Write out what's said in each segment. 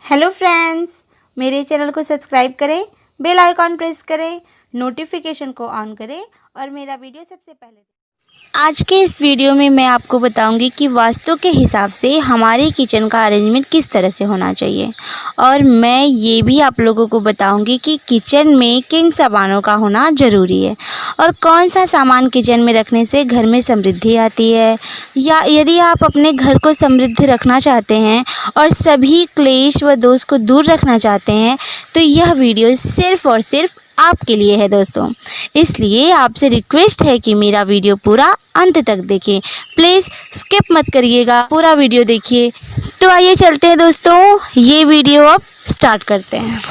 Hello friends, मेरे channel को subscribe करें, बेल आइकॉन प्रेस करें, नोटिफिकेशन को ऑन करें और मेरा वीडियो सबसे पहले। आज के इस वीडियो में मैं आपको बताऊंगी कि वास्तु के हिसाब से हमारे किचन का अरेंजमेंट किस तरह से होना चाहिए और मैं ये भी आप लोगों को बताऊंगी कि किचन में किन सामानों का होना ज़रूरी है और कौन सा सामान किचन में रखने से घर में समृद्धि आती है। या यदि आप अपने घर को समृद्ध रखना चाहते हैं और सभी क्लेश व दोष को दूर रखना चाहते हैं तो यह वीडियो सिर्फ़ और सिर्फ आपके लिए है दोस्तों। इसलिए आपसे रिक्वेस्ट है कि मेरा वीडियो पूरा अंत तक देखें, प्लीज़ स्किप मत करिएगा, पूरा वीडियो देखिए। तो आइए चलते हैं दोस्तों, ये वीडियो अब स्टार्ट करते हैं।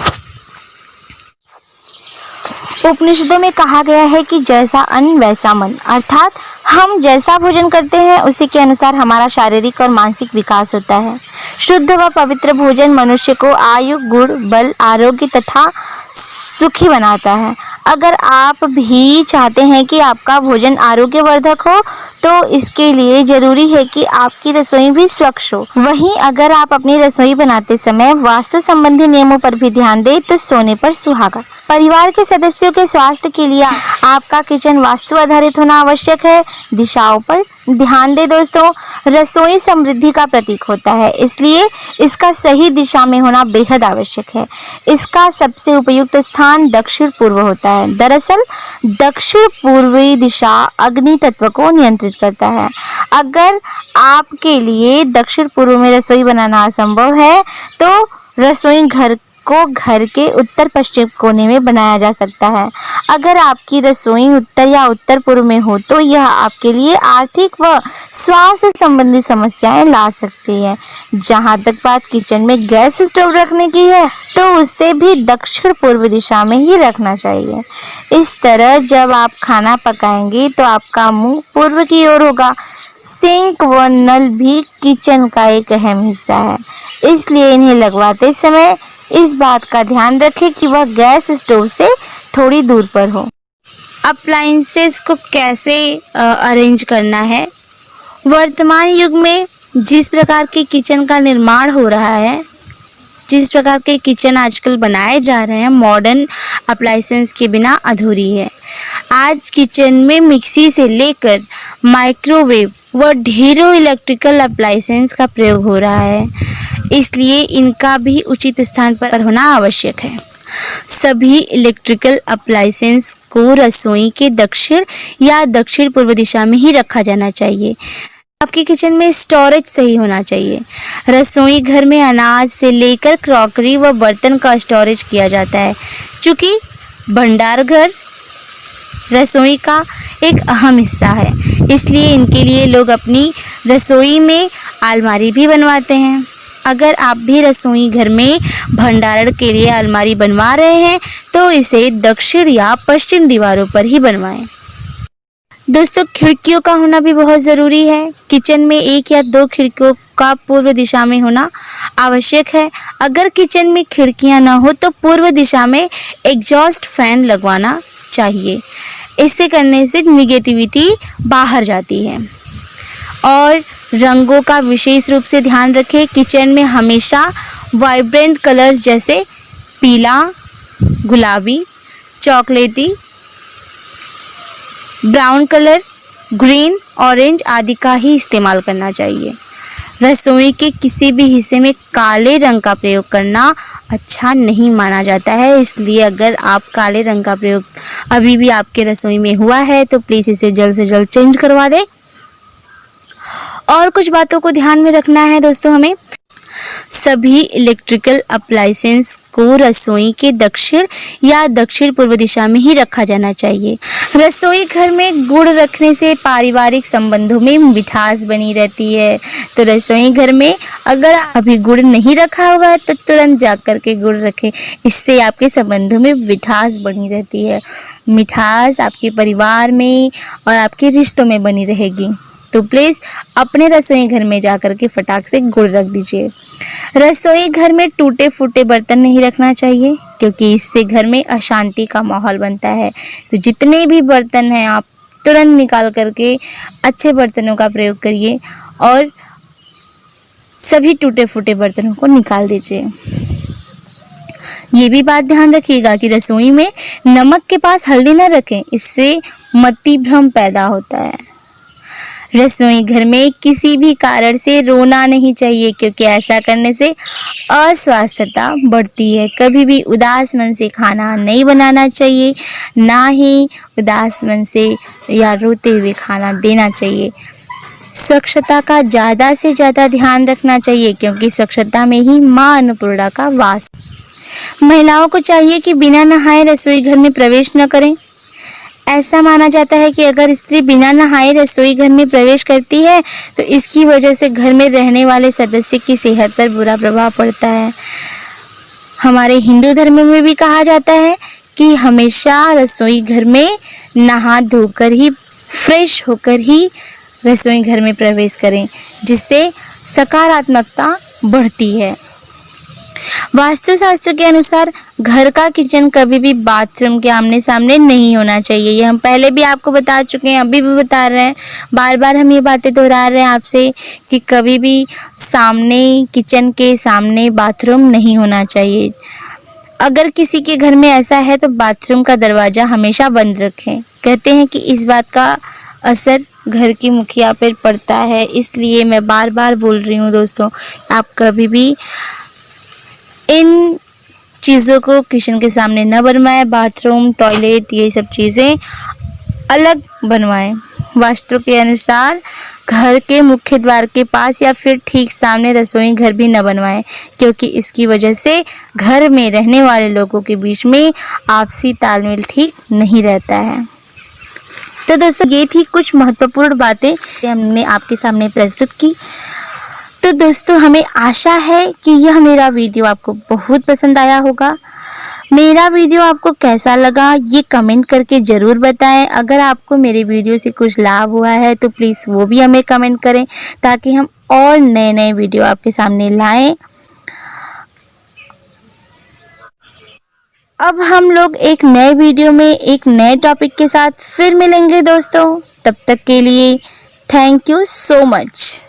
उपनिषदों में कहा गया है कि जैसा अन्न वैसा मन, अर्थात हम जैसा भोजन करते हैं उसी के अनुसार हमारा शारीरिक और मानसिक विकास होता है। शुद्ध व पवित्र भोजन मनुष्य को आयु, गुण, बल, आरोग्य तथा सुखी बनाता है। अगर आप भी चाहते हैं कि आपका भोजन आरोग्यवर्धक हो तो इसके लिए ज़रूरी है कि आपकी रसोई भी स्वच्छ हो। वहीं अगर आप अपनी रसोई बनाते समय वास्तु संबंधी नियमों पर भी ध्यान दें तो सोने पर सुहागा। परिवार के सदस्यों के स्वास्थ्य के लिए आपका किचन वास्तु आधारित होना आवश्यक है। दिशाओं पर ध्यान दें दोस्तों, रसोई समृद्धि का प्रतीक होता है, इसलिए इसका सही दिशा में होना बेहद आवश्यक है। इसका सबसे उपयुक्त स्थान दक्षिण पूर्व होता है। दरअसल दक्षिण पूर्वी दिशा अग्नि तत्व को नियंत्रित करता है। अगर आपके लिए दक्षिण पूर्व में रसोई बनाना असंभव है तो रसोई घर को घर के उत्तर पश्चिम कोने में बनाया जा सकता है। अगर आपकी रसोई उत्तर या उत्तर पूर्व में हो तो यह आपके लिए आर्थिक व स्वास्थ्य संबंधी समस्याएं ला सकती है। जहां तक बात किचन में गैस स्टोव रखने की है तो उसे भी दक्षिण पूर्व दिशा में ही रखना चाहिए। इस तरह जब आप खाना पकाएंगे तो आपका मुंह पूर्व की ओर होगा। सिंक व नल भी किचन का एक अहम हिस्सा है, इसलिए इन्हें लगवाते समय इस बात का ध्यान रखें कि वह गैस स्टोव से थोड़ी दूर पर हो। अप्लायंसेस को कैसे अरेंज करना है? वर्तमान युग में जिस प्रकार के किचन का निर्माण हो रहा है, जिस प्रकार के किचन आजकल बनाए जा रहे हैं, मॉडर्न अप्लायंसेस के बिना अधूरी है। आज किचन में मिक्सी से लेकर माइक्रोवेव व ढेरों इलेक्ट्रिकल अप्लायंसेस का प्रयोग हो रहा है, इसलिए इनका भी उचित स्थान पर होना आवश्यक है। सभी इलेक्ट्रिकल अप्लायंसेस को रसोई के दक्षिण या दक्षिण पूर्व दिशा में ही रखा जाना चाहिए। आपके किचन में स्टोरेज सही होना चाहिए। रसोई घर में अनाज से लेकर क्रॉकरी व बर्तन का स्टोरेज किया जाता है। चूँकि भंडार घर रसोई का एक अहम हिस्सा है, इसलिए इनके लिए लोग अपनी रसोई में अलमारी भी बनवाते हैं। अगर आप भी रसोई घर में भंडारण के लिए अलमारी बनवा रहे हैं तो इसे दक्षिण या पश्चिम दीवारों पर ही बनवाएं। दोस्तों, खिड़कियों का होना भी बहुत ज़रूरी है। किचन में 1 या 2 खिड़कियों का पूर्व दिशा में होना आवश्यक है। अगर किचन में खिड़कियां न हो तो पूर्व दिशा में एग्जॉस्ट फैन लगवाना चाहिए। इससे करने से निगेटिविटी बाहर जाती है। और रंगों का विशेष रूप से ध्यान रखें। किचन में हमेशा वाइब्रेंट कलर्स जैसे पीला, गुलाबी, चॉकलेटी, ब्राउन कलर, ग्रीन, ऑरेंज आदि का ही इस्तेमाल करना चाहिए। रसोई के किसी भी हिस्से में काले रंग का प्रयोग करना अच्छा नहीं माना जाता है, इसलिए अगर आप काले रंग का प्रयोग अभी भी आपके रसोई में हुआ है तो प्लीज़ इसे जल्द से जल्द चेंज करवा दें। और कुछ बातों को ध्यान में रखना है दोस्तों, हमें सभी इलेक्ट्रिकल अप्लायंसेस को रसोई के दक्षिण या दक्षिण पूर्व दिशा में ही रखा जाना चाहिए। रसोई घर में गुड़ रखने से पारिवारिक संबंधों में मिठास बनी रहती है, तो रसोई घर में अगर अभी गुड़ नहीं रखा हुआ है तो तुरंत जा कर के गुड़ रखें। इससे आपके संबंधों में मिठास बनी रहती है। मिठास आपके परिवार में और आपके रिश्तों में बनी रहेगी। तो प्लीज़ अपने रसोई घर में जाकर के फटाक से गुड़ रख दीजिए। रसोई घर में टूटे फूटे बर्तन नहीं रखना चाहिए, क्योंकि इससे घर में अशांति का माहौल बनता है। तो जितने भी बर्तन हैं आप तुरंत निकाल करके अच्छे बर्तनों का प्रयोग करिए और सभी टूटे फूटे बर्तनों को निकाल दीजिए। ये भी बात ध्यान रखिएगा कि रसोई में नमक के पास हल्दी न रखें, इससे मति भ्रम पैदा होता है। रसोई घर में किसी भी कारण से रोना नहीं चाहिए, क्योंकि ऐसा करने से अस्वस्थता बढ़ती है। कभी भी उदास मन से खाना नहीं बनाना चाहिए, ना ही उदास मन से या रोते हुए खाना देना चाहिए। स्वच्छता का ज़्यादा से ज़्यादा ध्यान रखना चाहिए, क्योंकि स्वच्छता में ही माँ अन्नपूर्णा का वास। महिलाओं को चाहिए कि बिना नहाए रसोई घर में प्रवेश न करें। ऐसा माना जाता है कि अगर स्त्री बिना नहाए रसोई घर में प्रवेश करती है तो इसकी वजह से घर में रहने वाले सदस्य की सेहत पर बुरा प्रभाव पड़ता है। हमारे हिंदू धर्म में भी कहा जाता है कि हमेशा रसोई घर में नहा धोकर ही, फ्रेश होकर ही रसोई घर में प्रवेश करें, जिससे सकारात्मकता बढ़ती है। वास्तुशास्त्र के अनुसार घर का किचन कभी भी बाथरूम के आमने सामने नहीं होना चाहिए। ये हम पहले भी आपको बता चुके हैं, अभी भी बता रहे हैं, बार बार हम ये बातें दोहरा रहे हैं आपसे कि कभी भी सामने, किचन के सामने बाथरूम नहीं होना चाहिए। अगर किसी के घर में ऐसा है तो बाथरूम का दरवाज़ा हमेशा बंद रखें। कहते हैं कि इस बात का असर घर की मुखिया पर पड़ता है, इसलिए मैं बार बार बोल रही हूँ दोस्तों, आप कभी भी इन चीज़ों को किचन के सामने न बनवाएं। बाथरूम, टॉयलेट, ये सब चीज़ें अलग बनवाएं। वास्तु के अनुसार घर के मुख्य द्वार के पास या फिर ठीक सामने रसोई घर भी न बनवाएं, क्योंकि इसकी वजह से घर में रहने वाले लोगों के बीच में आपसी तालमेल ठीक नहीं रहता है। तो दोस्तों, ये थी कुछ महत्वपूर्ण बातें हमने आपके सामने प्रस्तुत की। तो दोस्तों, हमें आशा है कि यह मेरा वीडियो आपको बहुत पसंद आया होगा। मेरा वीडियो आपको कैसा लगा ये कमेंट करके ज़रूर बताएं। अगर आपको मेरे वीडियो से कुछ लाभ हुआ है तो प्लीज़ वो भी हमें कमेंट करें, ताकि हम और नए नए वीडियो आपके सामने लाएं। अब हम लोग एक नए वीडियो में एक नए टॉपिक के साथ फिर मिलेंगे दोस्तों। तब तक के लिए थैंक यू सो मच।